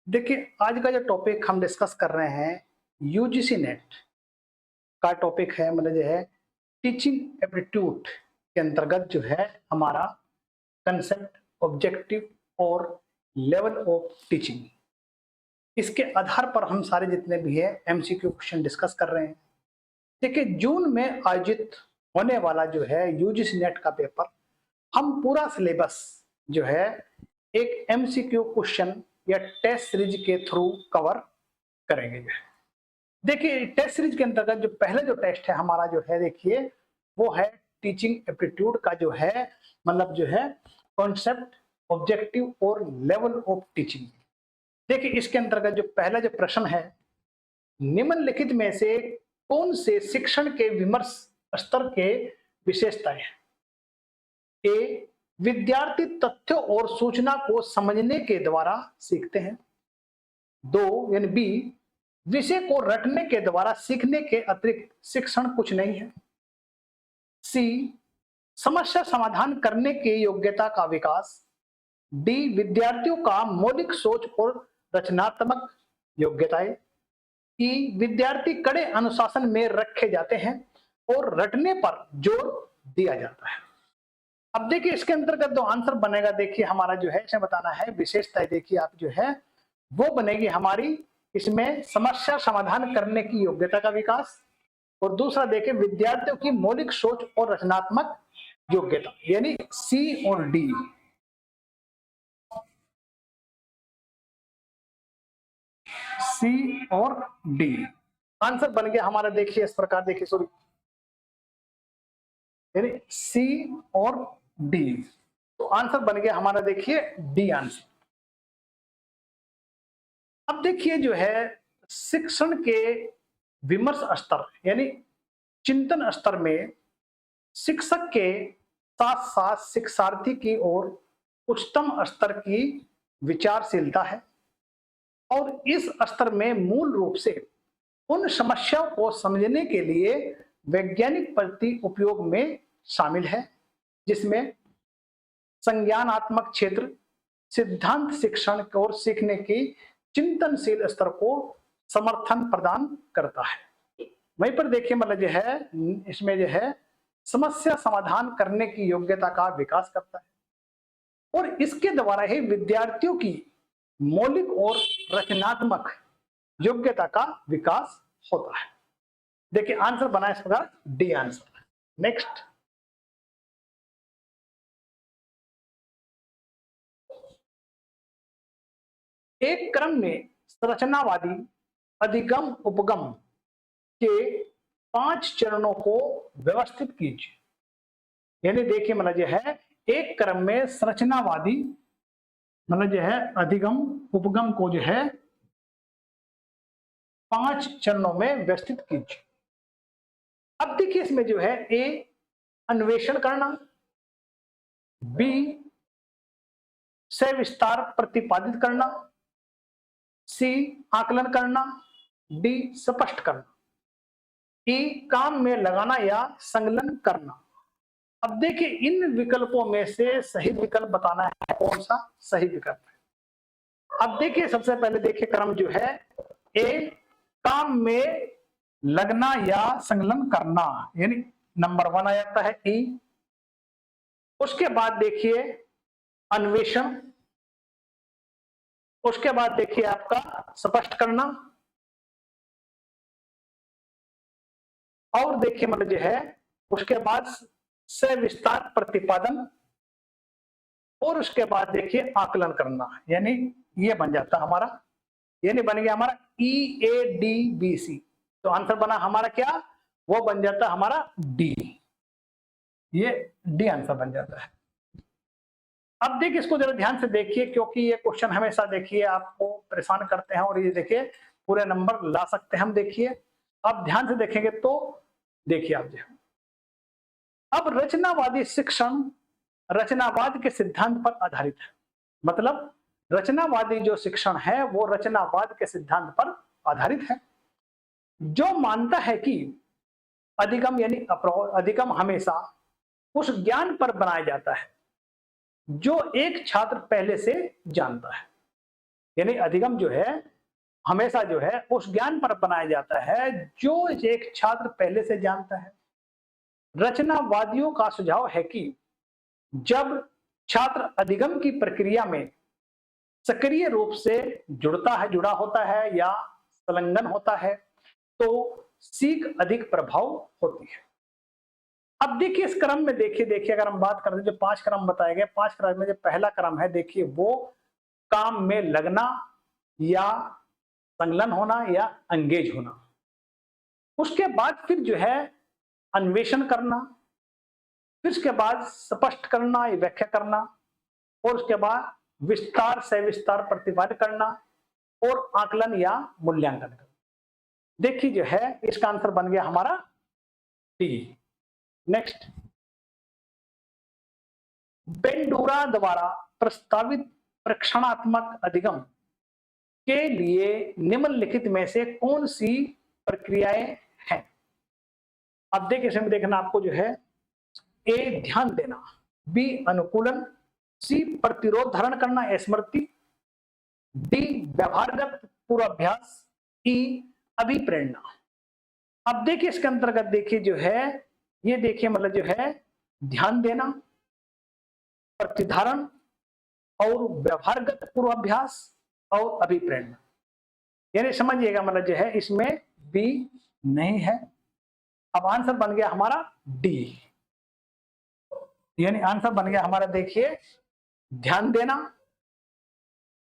देखिए, आज का जो टॉपिक हम डिस्कस कर रहे हैं, यूजीसी नेट का टॉपिक है, मतलब जो है टीचिंग एप्टीट्यूड के अंतर्गत जो है हमारा कंसेप्ट, ऑब्जेक्टिव और लेवल ऑफ टीचिंग। इसके आधार पर हम सारे जितने भी है एमसीक्यू क्वेश्चन डिस्कस कर रहे हैं। देखिए, जून में आयोजित होने वाला जो है यूजीसी नेट का पेपर, हम पूरा सिलेबस जो है एक एमसीक्यू क्वेश्चन या टेस्ट सीरीज के थ्रू कवर करेंगे। जो है देखिए, टेस्ट सीरीज के अंतर्गत जो पहले जो टेस्ट है हमारा जो है, देखिए वो है टीचिंग एप्टीट्यूड का जो है, मतलब जो है कॉन्सेप्ट, ऑब्जेक्टिव और लेवल ऑफ टीचिंग। देखिए, इसके अंतर्गत जो पहला जो प्रश्न है, निम्नलिखित में से कौन से शिक्षण के विमर्श स्तर के विशेषताएं हैं? ए, विद्यार्थी तथ्यों और सूचना को समझने के द्वारा सीखते हैं। दो यानी बी, विषय को रटने के द्वारा सीखने के अतिरिक्त शिक्षण कुछ नहीं है। सी, समस्या समाधान करने की योग्यता का विकास। डी, विद्यार्थियों का मौलिक सोच और रचनात्मक योग्यताएं। ई, विद्यार्थी कड़े अनुशासन में रखे जाते हैं और रटने पर जोर दिया जाता है। अब देखिए, इसके अंतर्गत जो आंसर बनेगा, देखिए हमारा जो है इसे बताना है विशेषताएं। देखिए आप जो है वो बनेगी हमारी, इसमें समस्या समाधान करने की योग्यता का विकास, और दूसरा देखिए विद्यार्थियों की मौलिक सोच और रचनात्मक योग्यता, यानी सी और डी। सी और डी आंसर बन गया हमारा। देखिए इस प्रकार, देखिए सॉरी, यानी सी और डी, तो आंसर बन गया हमारा, देखिए डी आंसर। अब देखिए जो है शिक्षण के विमर्श स्तर यानी चिंतन स्तर में शिक्षक के साथ साथ शिक्षार्थी की ओर उच्चतम स्तर की विचारशीलता है, और इस स्तर में मूल रूप से उन समस्याओं को समझने के लिए वैज्ञानिक पद्धति उपयोग में शामिल है, जिसमें संज्ञानात्मक क्षेत्र, सिद्धांत शिक्षण और सीखने की चिंतनशील स्तर को समर्थन प्रदान करता है। वहीं पर देखिए, मतलब जो है इसमें जो है समस्या समाधान करने की योग्यता का विकास करता है, और इसके द्वारा ही विद्यार्थियों की मौलिक और रचनात्मक योग्यता का विकास होता है। देखिए आंसर बना इस प्रकार, डी आंसर। नेक्स्ट, एक क्रम में संरचनावादी अधिगम उपगम के 5 चरणों को व्यवस्थित कीजिए। यानी देखिए, मतलब जो है एक क्रम में संरचनावादी, मतलब जो है अधिगम उपगम को जो है 5 चरणों में व्यवस्थित कीजिए। अब देखिए इसमें जो है ए, अन्वेषण करना। बी, सविस्तार प्रतिपादित करना। सी, आकलन करना। डी, स्पष्ट करना। ई, काम में लगाना या संलग्न करना। अब देखिए इन विकल्पों में से सही विकल्प बताना है, कौन सा सही विकल्प है। अब देखिए सबसे पहले देखिए क्रम जो है ए, काम में लगना या संलग्न करना, यानी नंबर 1 आ जाता है ई। उसके बाद देखिए अन्वेषण, उसके बाद देखिए आपका स्पष्ट करना, और देखिए मतलब जो है उसके बाद सविस्तार प्रतिपादन, और उसके बाद देखिए आकलन करना, यानी ये बन जाता हमारा, यानी बन गया हमारा ई ए डी बी सी। तो आंसर बना हमारा क्या, वो बन जाता हमारा डी, ये डी आंसर बन जाता है। अब देखिए इसको जरा ध्यान से देखिए, क्योंकि ये क्वेश्चन हमेशा देखिए आपको परेशान करते हैं, और ये देखिए पूरे नंबर ला सकते हैं हम। देखिए अब ध्यान से देखेंगे तो देखिए आप जो, अब रचनावादी शिक्षण रचनावाद के सिद्धांत पर आधारित है। मतलब रचनावादी जो शिक्षण है वो रचनावाद के सिद्धांत पर आधारित है, जो मानता है कि अधिगम यानी अधिगम हमेशा उस ज्ञान पर बनाया जाता है जो एक छात्र पहले से जानता है। यानी अधिगम जो है हमेशा जो है उस ज्ञान पर बनाया जाता है जो एक छात्र पहले से जानता है। रचनावादियों का सुझाव है कि जब छात्र अधिगम की प्रक्रिया में सक्रिय रूप से जुड़ा होता है या संलग्न होता है तो सीख अधिक प्रभाव होती है। अब देखिए इस क्रम में देखिए अगर हम बात करते हैं, जो 5 क्रम बताए गए, 5 क्रम में जो पहला क्रम है देखिए वो काम में लगना या संलग्न होना या एंगेज होना। उसके बाद फिर जो है अन्वेषण करना, फिर उसके बाद स्पष्ट करना या व्याख्या करना, और उसके बाद विस्तार से विस्तार प्रतिपादित करना और आकलन या मूल्यांकन करना। देखिए जो है इसका आंसर बन गया हमारा डी। नेक्स्ट, बेंडूरा द्वारा प्रस्तावित परीक्षणात्मक अधिगम के लिए निम्नलिखित में से कौन सी प्रक्रियाएं हैं? अब देखिए इसमें देखना आपको जो है ए ध्यान देना, बी अनुकूलन, सी प्रतिरोध धारण करना स्मृति, डी व्यवहारगत पूर्वाभ्यास, ई अभिप्रेरणा। अब देखिए इसके अंतर्गत देखिए जो है ये देखिए मतलब जो है ध्यान देना, प्रतिधारण और व्यवहारगत पूर्वाभ्यास और अभिप्रेरणा। यानी समझिएगा मतलब जो है इसमें बी नहीं है। अब आंसर बन गया हमारा डी, यानी आंसर बन गया हमारा देखिए ध्यान देना,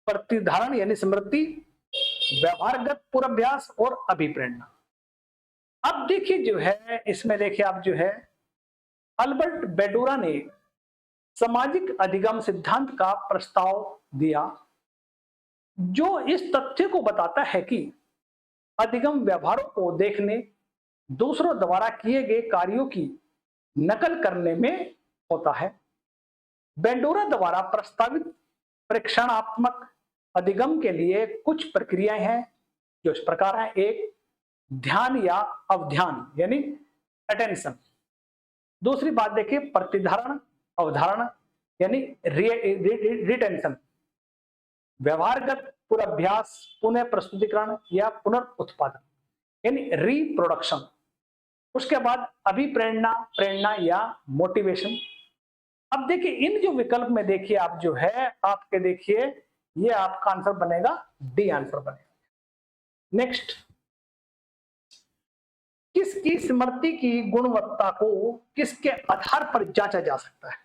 प्रतिधारण यानी स्मृति, व्यवहारगत पूर्वाभ्यास और अभिप्रेरणा। अब देखिए जो है इसमें देखिए आप जो है अल्बर्ट बेंडूरा ने सामाजिक अधिगम सिद्धांत का प्रस्ताव दिया जो इस तथ्य को बताता है कि अधिगम व्यवहारों को देखने, दूसरों द्वारा किए गए कार्यों की नकल करने में होता है। बेंडूरा द्वारा प्रस्तावित परीक्षणात्मक अधिगम के लिए कुछ प्रक्रियाएं हैं जो इस प्रकार है। एक, ध्यान या अवधान यानी अटेंशन। दूसरी बात देखिए प्रतिधारण अवधारण यानी रिटेंशन। व्यवहारगत पूर्वाभ्यास पुनः प्रस्तुतिकरण या पुनर्उत्पादन यानी रिप्रोडक्शन। उसके बाद अभिप्रेरणा प्रेरणा या मोटिवेशन। अब देखिए इन जो विकल्प में देखिए आप जो है आपके देखिए ये आपका आंसर बनेगा डी आंसर बनेगा। नेक्स्ट, किसकी स्मृति की गुणवत्ता को किसके आधार पर जांचा जा सकता है?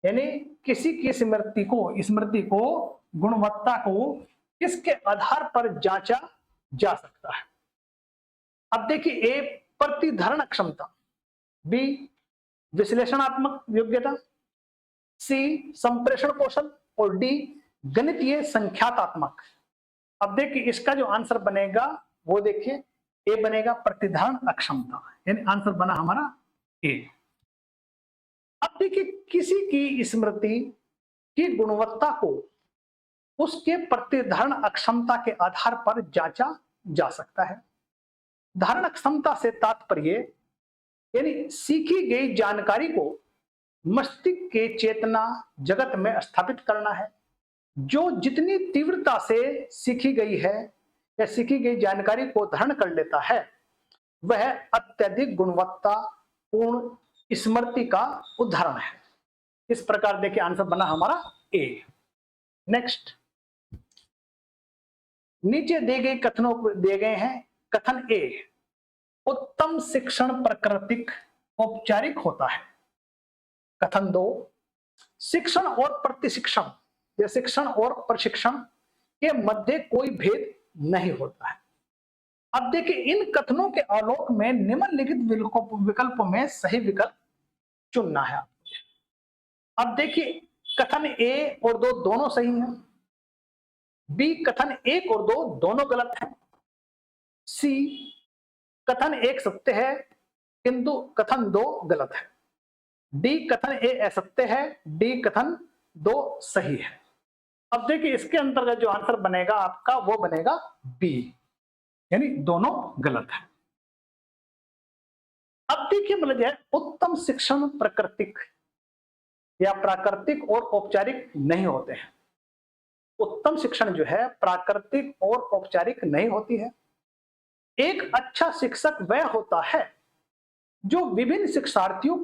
यानी किसी की स्मृति को गुणवत्ता को किसके आधार पर जांचा जा सकता है? अब देखिए ए प्रतिधारण क्षमता, बी विश्लेषणात्मक योग्यता, सी संप्रेषण कौशल और डी गणितीय संख्यात्मक। अब देखिए इसका जो आंसर बनेगा वो देखिए ए बनेगा प्रतिधारण अक्षमता, यानी आंसर बना हमारा ए। अब देखिए किसी की स्मृति की गुणवत्ता को उसके प्रतिधारण अक्षमता के आधार पर जांचा जा सकता है। धारण क्षमता से तात्पर्य यानी सीखी गई जानकारी को मस्तिष्क के चेतना जगत में स्थापित करना है। जो जितनी तीव्रता से सीखी गई है या सीखी गई जानकारी को धारण कर लेता है वह अत्यधिक गुणवत्ता पूर्ण स्मृति का उदाहरण है। इस प्रकार देखिए आंसर बना हमारा ए। नेक्स्ट, नीचे दिए गए कथनों दिए गए हैं। कथन ए, उत्तम शिक्षण प्राकृतिक औपचारिक होता है। कथन दो, शिक्षण और प्रतिशिक्षण या शिक्षण और प्रशिक्षण के मध्य कोई भेद नहीं होता है। अब देखिए इन कथनों के आलोक में निम्नलिखित विकल्पों में सही विकल्प चुनना है आपको। अब देखिए कथन ए और दो दोनों सही हैं, बी कथन एक और दो दोनों गलत हैं, सी कथन एक सत्य है किंतु कथन दो गलत है, डी कथन ए असत्य है, डी कथन दो सही है। अब देखिए इसके अंतर्गत जो आंसर बनेगा आपका वो बनेगा बी, यानी दोनों गलत है। अब देखिए मतलब है उत्तम शिक्षण प्राकृतिक या प्राकृतिक और औपचारिक नहीं होते हैं। उत्तम शिक्षण जो है प्राकृतिक और औपचारिक नहीं होती है। एक अच्छा शिक्षक वह होता है जो विभिन्न शिक्षार्थियों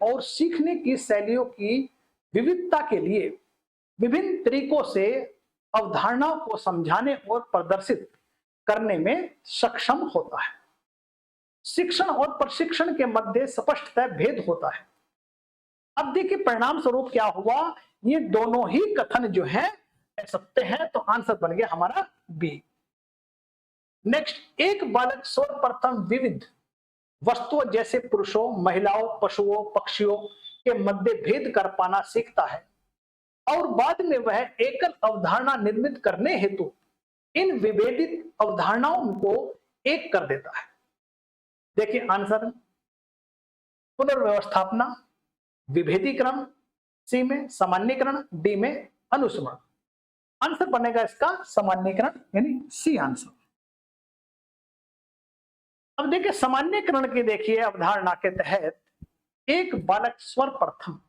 और सीखने की शैलियों की विविधता के लिए विभिन्न तरीकों से अवधारणाओं को समझाने और प्रदर्शित करने में सक्षम होता है। शिक्षण और प्रशिक्षण के मध्य स्पष्टतः भेद होता है। अब देखिए परिणाम स्वरूप क्या हुआ, ये दोनों ही कथन जो है सत्य है, तो आंसर बन गया हमारा बी। नेक्स्ट, एक बालक सर्वप्रथम विविध वस्तुओं जैसे पुरुषों, महिलाओं, पशुओं, पक्षियों के मध्य भेद कर पाना सीखता है और बाद में वह एकल अवधारणा निर्मित करने हेतु इन विभेदित अवधारणाओं को एक कर देता है। देखिए आंसर, पुनर्व्यवस्थापना, विभेदीकरण, सी में सामान्यीकरण, डी में अनुस्मरण। आंसर बनेगा इसका सामान्यीकरण यानी सी आंसर। अब देखिए सामान्यीकरण की देखिए अवधारणा के तहत एक बालक सर्वप्रथम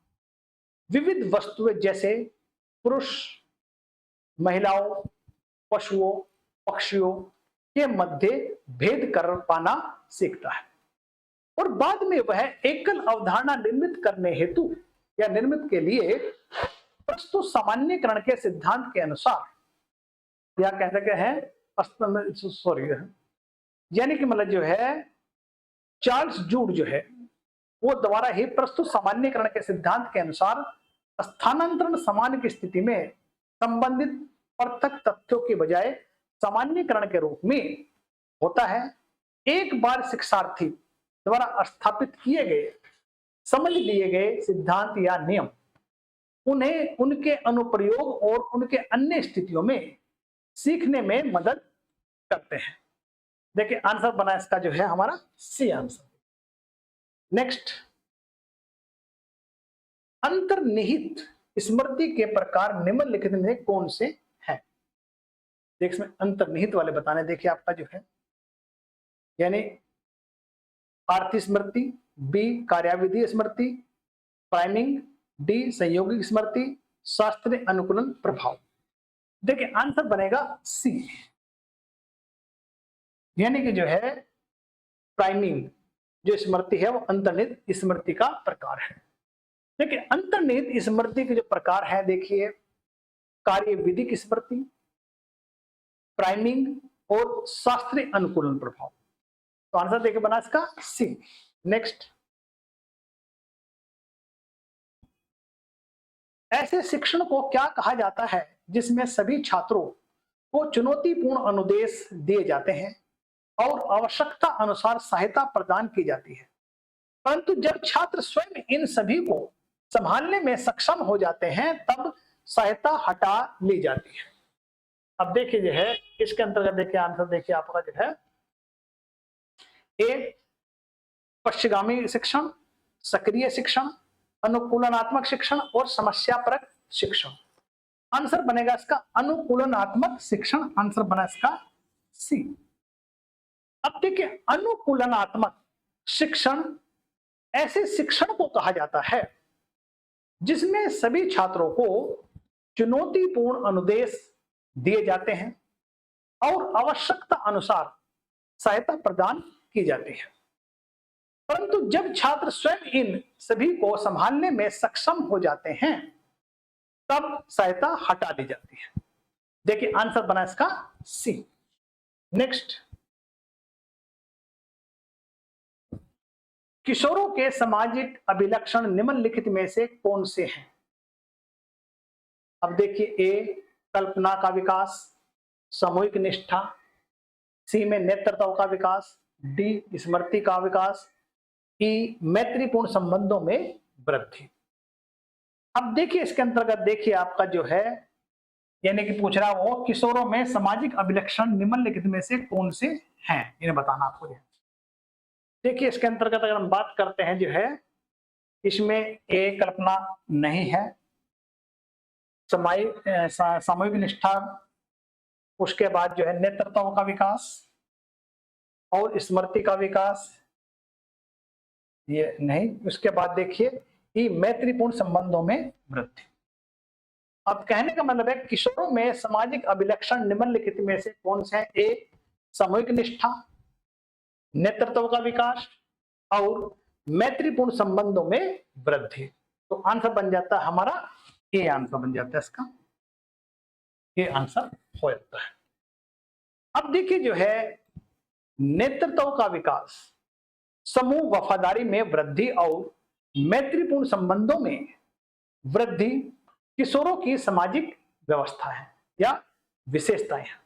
विविध वस्तुएं जैसे पुरुष, महिलाओं, पशुओं, पक्षियों के मध्य भेद कर पाना सीखता है और बाद में वह एकल अवधारणा निर्मित करने हेतु या निर्मित के लिए प्रस्तुत सामान्यीकरण के सिद्धांत के अनुसार या कह सकते हैं यानी कि मतलब जो है चार्ल्स जूड जो है वो द्वारा ही प्रस्तुत सामान्यीकरण के सिद्धांत के अनुसार स्थानांतरण समान की स्थिति में संबंधित पृथक तथ्यों के बजाय सामान्यीकरण के रूप में होता है। एक बार शिक्षार्थी द्वारा स्थापित किए गए, समझ लिए गए सिद्धांत या नियम उन्हें उनके अनुप्रयोग और उनके अन्य स्थितियों में सीखने में मदद करते हैं। देखिए आंसर बना इसका जो है हमारा सी आंसर। नेक्स्ट, अंतर्निहित स्मृति के प्रकार निम्नलिखित में कौन से हैं? देख इसमें अंतर्निहित वाले बताने, देखिए आपका जो है यानी आर्थिक स्मृति, बी कार्याविधि स्मृति, प्राइमिंग, डी संयोगिक स्मृति, शास्त्रीय अनुकूलन प्रभाव। देखिए आंसर बनेगा सी यानी कि जो है प्राइमिंग जो स्मृति है वो अंतर्निहित स्मृति का प्रकार है। देखिए अंतर्निहित स्मृति के जो प्रकार है देखिए कार्यविधिक स्मृति, प्राइमिंग और शास्त्रीय अनुकूलन प्रभाव। तो आंसर देखिए बना इसका सी। नेक्स्ट, ऐसे शिक्षण को क्या कहा जाता है जिसमें सभी छात्रों को चुनौतीपूर्ण अनुदेश दिए जाते हैं और आवश्यकता अनुसार सहायता प्रदान की जाती है, परंतु जब छात्र स्वयं इन सभी को संभालने में सक्षम हो जाते हैं तब सहायता हटा ली जाती है। अब देखिए जो है इसके अंतर्गत देखिए आंसर देखिए आपका जो है ए पश्चिगामी शिक्षण, सक्रिय शिक्षण, अनुकूलनात्मक शिक्षण और समस्यापरक शिक्षण। आंसर बनेगा इसका अनुकूलनात्मक शिक्षण। आंसर बना इसका सी। अब देखिए अनुकूलनात्मक शिक्षण ऐसे शिक्षण को कहा जाता है जिसमें सभी छात्रों को चुनौतीपूर्ण अनुदेश दिए जाते हैं और आवश्यकता अनुसार सहायता प्रदान की जाती है, परंतु जब छात्र स्वयं इन सभी को संभालने में सक्षम हो जाते हैं तब सहायता हटा दी जाती है। देखिए आंसर बना इसका सी। नेक्स्ट, किशोरों के सामाजिक अभिलक्षण निम्नलिखित में से कौन से हैं? अब देखिए ए कल्पना का विकास, सामूहिक निष्ठा, सी में नेतृत्व का विकास, डी स्मृति का विकास, ई मैत्रीपूर्ण संबंधों में वृद्धि। अब देखिए इसके अंतर्गत देखिए आपका जो है यानी कि पूछ रहा हो किशोरों में सामाजिक अभिलक्षण निम्नलिखित में से कौन से हैं, इन्हें बताना आपको है। देखिए इसके अंतर्गत अगर हम बात करते हैं जो है इसमें ए कल्पना नहीं है, सामूहिक निष्ठा, उसके बाद जो है नेतृत्व का विकास और स्मृति का विकास ये नहीं, उसके बाद देखिए ई मैत्रीपूर्ण संबंधों में वृद्धि। अब कहने का मतलब है किशोरों में सामाजिक अभिलक्षण निम्नलिखित में से कौन से हैं? ए, सामूहिक निष्ठा, नेतृत्व का विकास और मैत्रीपूर्ण संबंधों में वृद्धि। तो आंसर बन जाता है हमारा ए, आंसर बन जाता है इसका, ये आंसर हो जाता है। अब देखिए जो है नेतृत्व का विकास, समूह वफादारी में वृद्धि और मैत्रीपूर्ण संबंधों में वृद्धि किशोरों की सामाजिक व्यवस्था है या विशेषताएं हैं।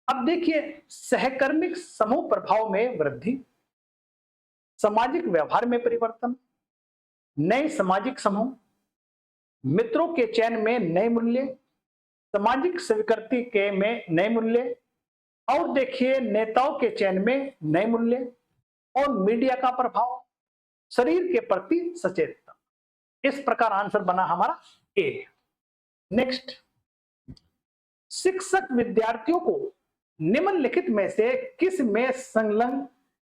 अब देखिए सहकर्मिक समूह प्रभाव में वृद्धि, सामाजिक व्यवहार में परिवर्तन, नए सामाजिक समूह, मित्रों के चयन में नए मूल्य, सामाजिक स्वीकृति के में नए मूल्य, और देखिए नेताओं के चयन में नए मूल्य, और मीडिया का प्रभाव, शरीर के प्रति सचेतता। इस प्रकार आंसर बना हमारा ए। नेक्स्ट, शिक्षक विद्यार्थियों को निम्नलिखित में से किस में संलग्न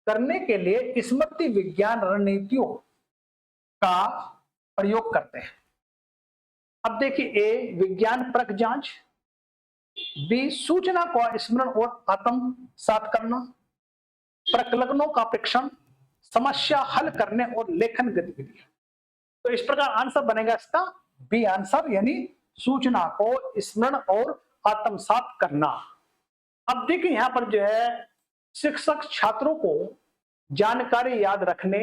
करने के लिए स्मृति विज्ञान रणनीतियों का प्रयोग करते हैं? अब देखिए ए, विज्ञान परक जांच, बी, सूचना को स्मरण और आत्मसात करना, प्रकलनों का प्रेक्षण, समस्या हल करने और लेखन गतिविधि। तो इस प्रकार आंसर बनेगा इसका बी आंसर, यानी सूचना को स्मरण और आत्मसात करना। अब देखिए यहां पर जो है शिक्षक छात्रों को जानकारी याद रखने,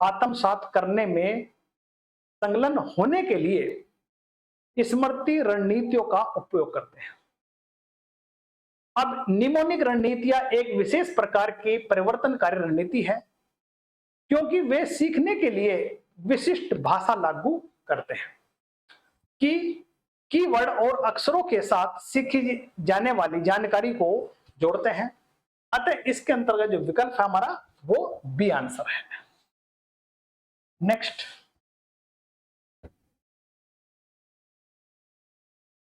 आत्मसात करने में संलग्न होने के लिए स्मृति रणनीतियों का उपयोग करते हैं। अब निमोनिक रणनीतियां एक विशेष प्रकार की परिवर्तनकारी रणनीति है, क्योंकि वे सीखने के लिए विशिष्ट भाषा लागू करते हैं कि कीवर्ड और अक्षरों के साथ सीखी जाने वाली जानकारी को जोड़ते हैं। अतः इसके अंतर्गत जो विकल्प है हमारा वो बी आंसर है। नेक्स्ट,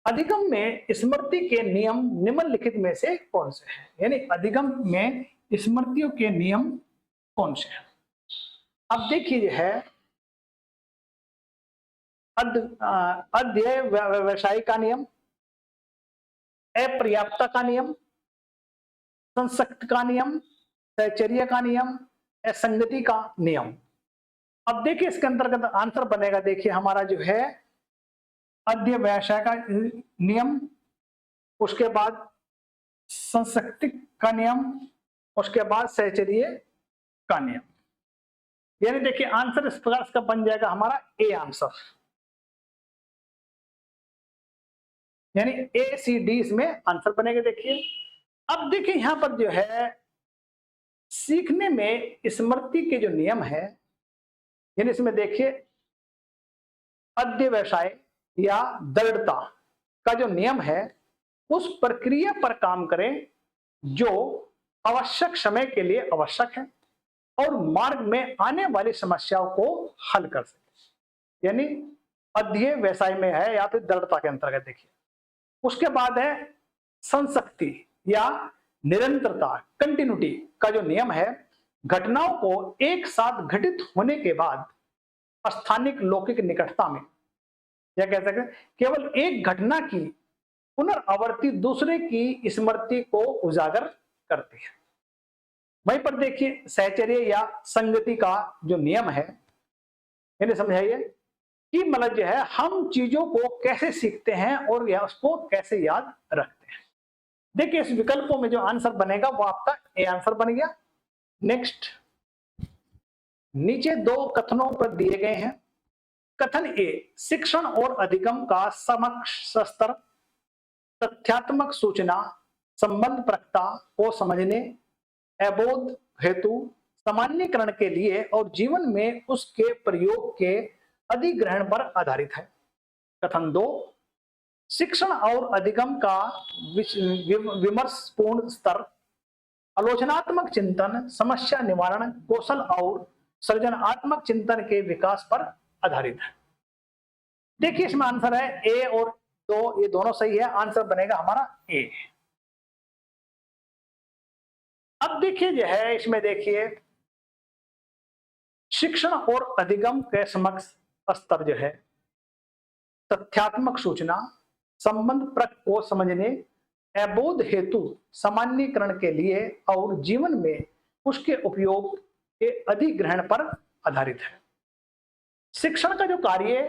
अधिगम में स्मृति के नियम निम्नलिखित में से कौन से हैं? यानी अधिगम में स्मृतियों के नियम कौन से हैं? अब देखिए है अध्यय व्यवसाय का नियम, अपर्याप्तता का नियम, संसक्त का नियम, सहचर्य का नियम, असंगति का नियम। अब देखिए इसके अंतर्गत आंसर बनेगा, देखिए हमारा जो है अध्यय व्यवसाय का नियम, उसके बाद संसक्ति का नियम, उसके बाद सहचर्य का नियम। यानी देखिए आंसर इस प्रकार का बन जाएगा हमारा ए आंसर, यानी ए सी डी इसमें आंसर बनेगा। देखिए अब देखिए यहां पर जो है सीखने में स्मृति के जो नियम है, यानी इसमें देखिए अध्यवसाय या दृढ़ता का जो नियम है उस प्रक्रिया पर काम करें जो आवश्यक समय के लिए आवश्यक है और मार्ग में आने वाली समस्याओं को हल कर सके, यानी अध्यय व्यवसाय में है या फिर दृढ़ता के अंतर्गत। देखिए उसके बाद है संसक्ति या निरंतरता, कंटिन्यूटी का जो नियम है, घटनाओं को एक साथ घटित होने के बाद स्थानिक लौकिक निकटता में, या कह सकते हैं केवल एक घटना की पुनरावृत्ति दूसरे की स्मृति को उजागर करती है। वहीं पर देखिए सहचर्य या संगति का जो नियम है, यानी समझाइए कि मतलब जो है हम चीजों को कैसे सीखते हैं और या उसको कैसे याद रखते हैं। देखिए इस विकल्पों में जो आंसर बनेगा वो आपका ए आंसर बन गया। नेक्स्ट, नीचे दो कथनों पर दिए गए हैं। कथन ए, शिक्षण और अधिगम का समक्ष स्तर तथ्यात्मक सूचना संबंध प्रक्रिया को समझने, अबोध हेतु सामान्यकरण के लिए और जीवन में उसके प्रयोग के अधिग्रहण पर आधारित है। कथन दो, शिक्षण और अधिगम का विमर्शपूर्ण स्तर आलोचनात्मक चिंतन, समस्या निवारण कौशल और सृजनात्मक चिंतन के विकास पर आधारित है। देखिए इसमें आंसर है ए और दो, ये दोनों सही है, आंसर बनेगा हमारा ए। अब देखिए जो है इसमें देखिए शिक्षण और अधिगम के समक्ष स्तर जो है तथ्यात्मक सूचना, संबंध परक को समझने, अबोध हेतु सामान्यीकरण के लिए और जीवन में उसके उपयोग के अधिग्रहण पर आधारित है। शिक्षण का जो कार्य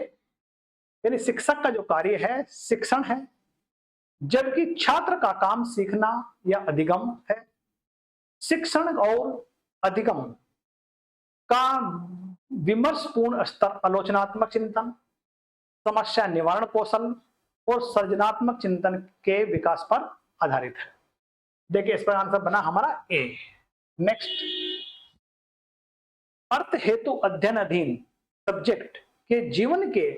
यानी शिक्षक का जो कार्य है शिक्षण है, जबकि छात्र का काम सीखना या अधिगम है। शिक्षण और अधिगम का विमर्शपूर्ण स्तर आलोचनात्मक चिंतन, समस्या निवारण कौशल और सृजनात्मक चिंतन के विकास पर आधारित है। देखिए इस पर आंसर बना हमारा ए। नेक्स्ट, अर्थ हेतु अध्ययन अधीन सब्जेक्ट के जीवन के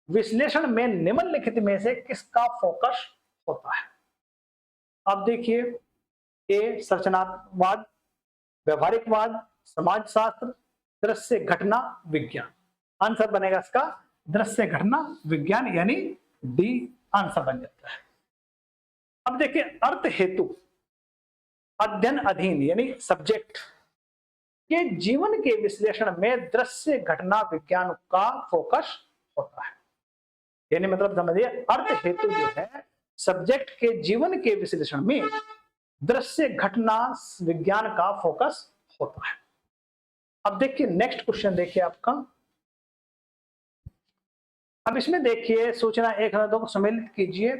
विश्लेषण में निम्नलिखित में से किसका फोकस होता है? अब देखिए, ए संरचनावाद, व्यवहारिकवाद, समाजशास्त्र, दृश्य घटना विज्ञान। आंसर बनेगा इसका दृश्य घटना विज्ञान यानी डी आंसर बन जाता है। अब देखिए, अर्थ हेतु अध्ययन अधीन यानी सब्जेक्ट के जीवन के विश्लेषण में दृश्य घटना विज्ञान का फोकस होता है। यानी मतलब समझिए, अर्थ हेतु जो है सब्जेक्ट के जीवन के विश्लेषण में दृश्य घटना विज्ञान का फोकस होता है। अब देखिए नेक्स्ट क्वेश्चन देखिए आपका। अब इसमें देखिए सूचना 1 और 2 को सम्मिलित कीजिए।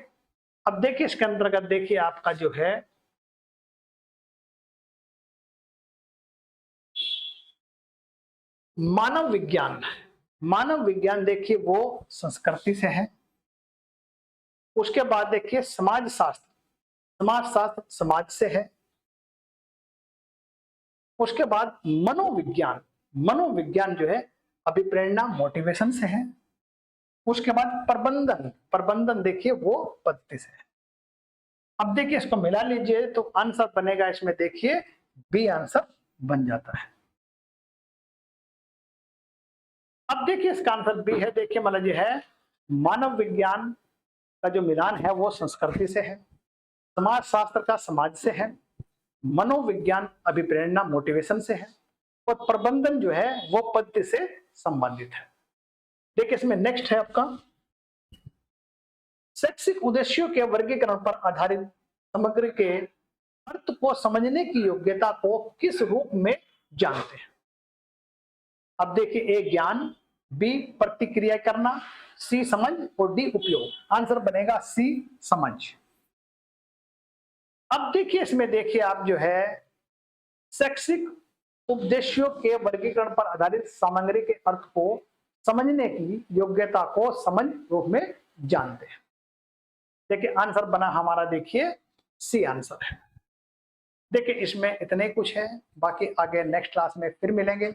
अब देखिए इसके अंतर्गत देखिए आपका जो है मानव विज्ञान। मानव विज्ञान देखिए वो संस्कृति से है। उसके बाद देखिए समाजशास्त्र, समाजशास्त्र समाज से है। उसके बाद मनोविज्ञान, मनोविज्ञान जो है अभिप्रेरणा मोटिवेशन से है। उसके बाद प्रबंधन, प्रबंधन देखिए वो पद्धति से है। अब देखिए इसको मिला लीजिए तो आंसर बनेगा इसमें देखिए बी आंसर बन जाता है। अब देखिए इसका आंसर बी है। देखिए मतलब ये है मानव विज्ञान का जो मिलान है वो संस्कृति से है, समाजशास्त्र का समाज से है, मनोविज्ञान अभिप्रेरणा मोटिवेशन से है और प्रबंधन जो है वो पद्धति से संबंधित है। देखिए इसमें नेक्स्ट है आपका शैक्षिक उद्देश्यों के वर्गीकरण पर आधारित सामग्री के अर्थ को समझने की योग्यता को किस रूप में जानते हैं? अब देखिए ए ज्ञान, बी प्रतिक्रिया करना, सी समझ और डी उपयोग। आंसर बनेगा सी समझ। अब देखिए इसमें देखिए आप जो है शैक्षिक उद्देश्यों के वर्गीकरण पर आधारित सामग्री के अर्थ को समझने की योग्यता को समझ रूप में जानते हैं। देखिए आंसर बना हमारा देखिए सी आंसर है। देखिए इसमें इतने कुछ है, बाकी आगे नेक्स्ट क्लास में फिर मिलेंगे।